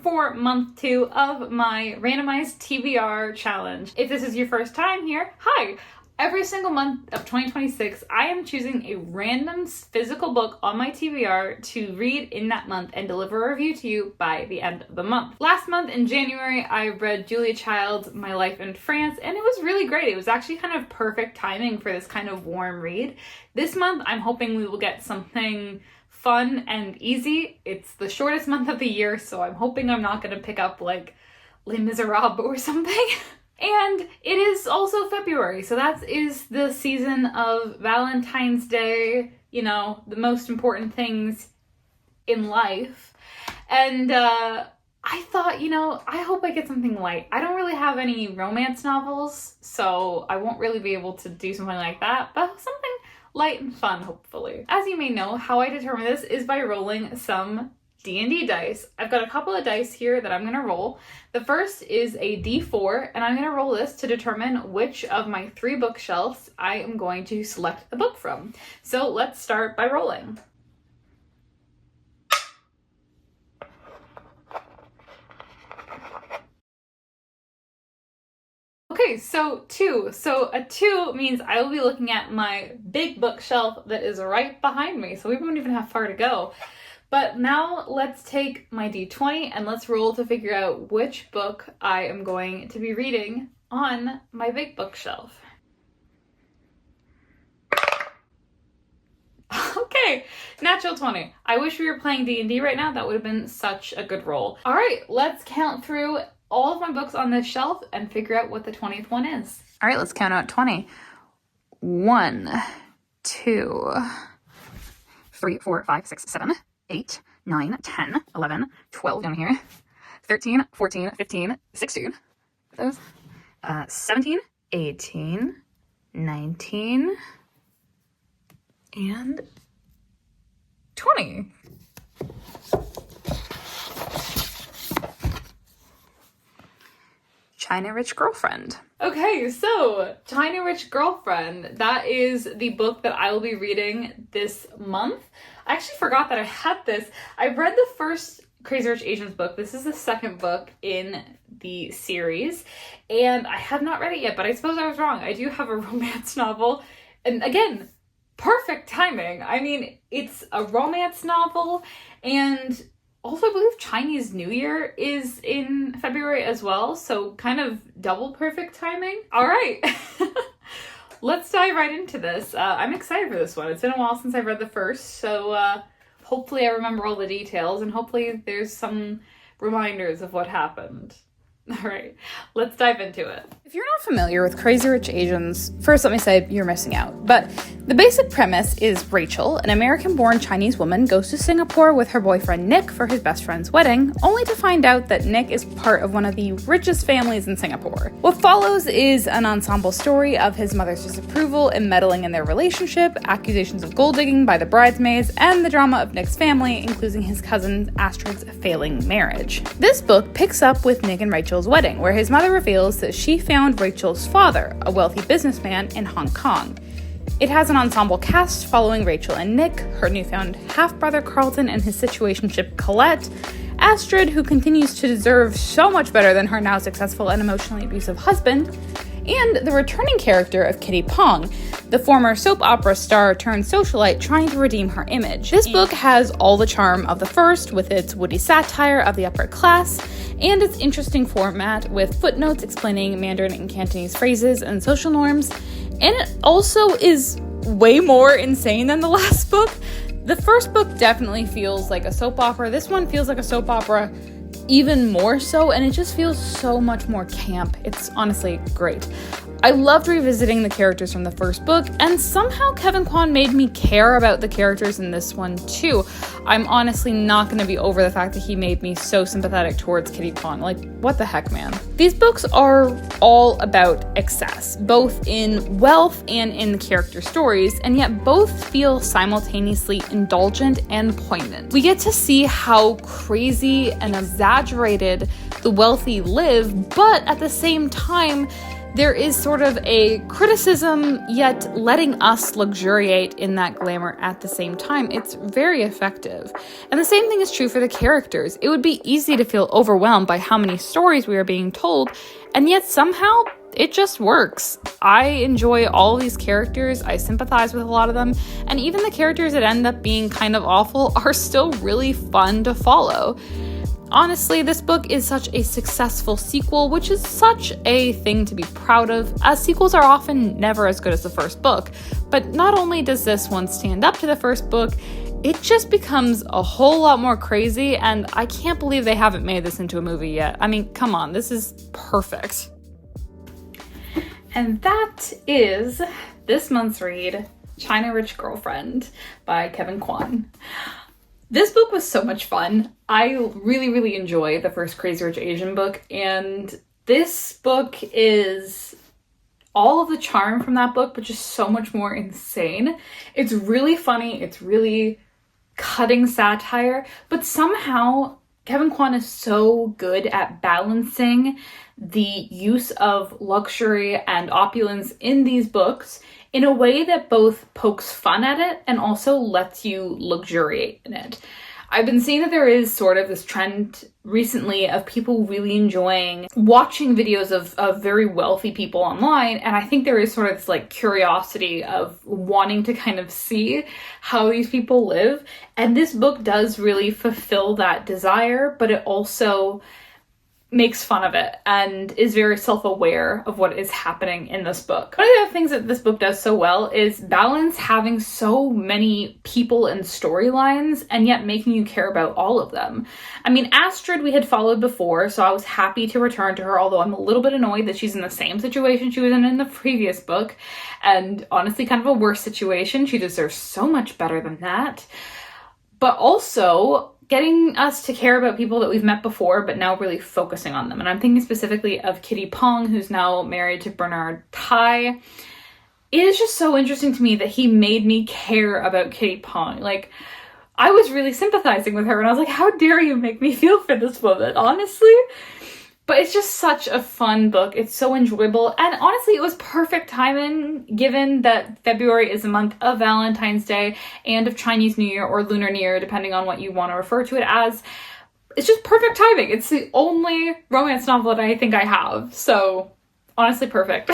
for month 2 of my randomized TBR challenge. If this is your first time here, hi! Every single month of 2026, I am choosing a random physical book on my TBR to read in that month and deliver a review to you by the end of the month. Last month in January, I read Julia Child's My Life in France, and it was really great. It was actually kind of perfect timing for this kind of warm read. This month, I'm hoping we will get something fun and easy. It's the shortest month of the year, so I'm hoping I'm not going to pick up like Les Miserables or something. And it is also February, so that is the season of Valentine's Day, you know, the most important things in life. And I thought, you know, I hope I get something light. I don't really have any romance novels, so I won't really be able to do something like that, but something light and fun, hopefully. As you may know, how I determine this is by rolling some D&D dice. I've got a couple of dice here that I'm going to roll. The first is a D4, and I'm going to roll this to determine which of my 3 bookshelves I am going to select the book from. So let's start by rolling. Okay, so 2. So a 2 means I will be looking at my big bookshelf that is right behind me, so we won't even have far to go. But now let's take my D20 and let's roll to figure out which book I am going to be reading on my big bookshelf. Okay, natural 20. I wish we were playing D&D right now. That would have been such a good roll. All right, let's count through all of my books on this shelf and figure out what the 20th one is. All right, let's count out 20. 1, 2, 3, 4, 5, 6, 7, 8, 9, 10, 11, 12 down here, 13, 14, 15, 16, those, 17, 18, 19, and 20. China Rich Girlfriend. Okay, so China Rich Girlfriend, that is the book that I will be reading this month. I actually forgot that I had this. I read the first Crazy Rich Asians book. This is the second book in the series, and I have not read it yet, but I suppose I was wrong. I do have a romance novel, and again, perfect timing. I mean, it's a romance novel, and also I believe Chinese New Year is in February as well, so kind of double perfect timing. All right. Let's dive right into this. I'm excited for this one. It's been a while since I've read the first, so hopefully I remember all the details and hopefully there's some reminders of what happened. All right, let's dive into it. If you're not familiar with Crazy Rich Asians, first let me say you're missing out. But the basic premise is Rachel, an American-born Chinese woman, goes to Singapore with her boyfriend Nick for his best friend's wedding, only to find out that Nick is part of one of the richest families in Singapore. What follows is an ensemble story of his mother's disapproval and meddling in their relationship, accusations of gold digging by the bridesmaids, and the drama of Nick's family, including his cousin Astrid's failing marriage. This book picks up with Nick and Rachel's wedding, where his mother reveals that she found Rachel's father, a wealthy businessman in Hong Kong. It has an ensemble cast following Rachel and Nick, her newfound half-brother Carlton and his situationship Colette, Astrid, who continues to deserve so much better than her now successful and emotionally abusive husband, and the returning character of Kitty Pong, the former soap opera star turned socialite trying to redeem her image. This book has all the charm of the first, with its witty satire of the upper class, and its interesting format with footnotes explaining Mandarin and Cantonese phrases and social norms, and it also is way more insane than the last book. The first book definitely feels like a soap opera. This one feels like a soap opera even more so, and it just feels so much more camp. It's honestly great. I loved revisiting the characters from the first book, and somehow Kevin Kwan made me care about the characters in this one too. I'm honestly not going to be over the fact that he made me so sympathetic towards Kitty Pong. Like, what the heck, man? These books are all about excess, both in wealth and in the character stories, and yet both feel simultaneously indulgent and poignant. We get to see how crazy and exaggerated the wealthy live, but at the same time, there is sort of a criticism, yet letting us luxuriate in that glamour at the same time. It's very effective. And the same thing is true for the characters. It would be easy to feel overwhelmed by how many stories we are being told, and yet somehow it just works. I enjoy all these characters. I sympathize with a lot of them. And even the characters that end up being kind of awful are still really fun to follow. Honestly, this book is such a successful sequel, which is such a thing to be proud of, as sequels are often never as good as the first book. But not only does this one stand up to the first book, it just becomes a whole lot more crazy, and I can't believe they haven't made this into a movie yet. I mean, come on, this is perfect. And that is this month's read, China Rich Girlfriend by Kevin Kwan. This book was so much fun. I really, really enjoy the first Crazy Rich Asian book, and this book is all of the charm from that book, but just so much more insane. It's really funny. It's really cutting satire, but somehow Kevin Kwan is so good at balancing the use of luxury and opulence in these books in a way that both pokes fun at it and also lets you luxuriate in it. I've been seeing that there is sort of this trend recently of people really enjoying watching videos of very wealthy people online, and I think there is sort of this like curiosity of wanting to kind of see how these people live, and this book does really fulfill that desire, but it also makes fun of it and is very self-aware of what is happening in this book. One of the other things that this book does so well is balance having so many people and storylines and yet making you care about all of them. I mean, Astrid we had followed before, so I was happy to return to her, although I'm a little bit annoyed that she's in the same situation she was in the previous book, and honestly kind of a worse situation. She deserves so much better than that. But also getting us to care about people that we've met before, but now really focusing on them. And I'm thinking specifically of Kitty Pong, who's now married to Bernard Tai. It is just so interesting to me that he made me care about Kitty Pong. Like, I was really sympathizing with her, and I was like, how dare you make me feel for this woman, honestly? But it's just such a fun book. It's so enjoyable. And honestly, it was perfect timing given that February is a month of Valentine's Day and of Chinese New Year or Lunar New Year, depending on what you want to refer to it as. It's just perfect timing. It's the only romance novel that I think I have. So honestly, perfect.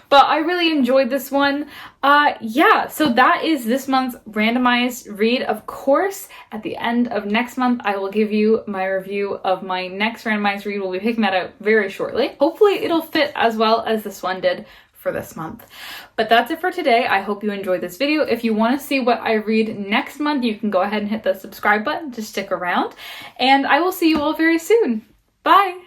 But I really enjoyed this one. Yeah, so that is this month's randomized read. Of course, at the end of next month, I will give you my review of my next randomized read. We'll be picking that out very shortly. Hopefully it'll fit as well as this one did for this month. But that's it for today. I hope you enjoyed this video. If you want to see what I read next month, you can go ahead and hit the subscribe button to stick around. And I will see you all very soon. Bye!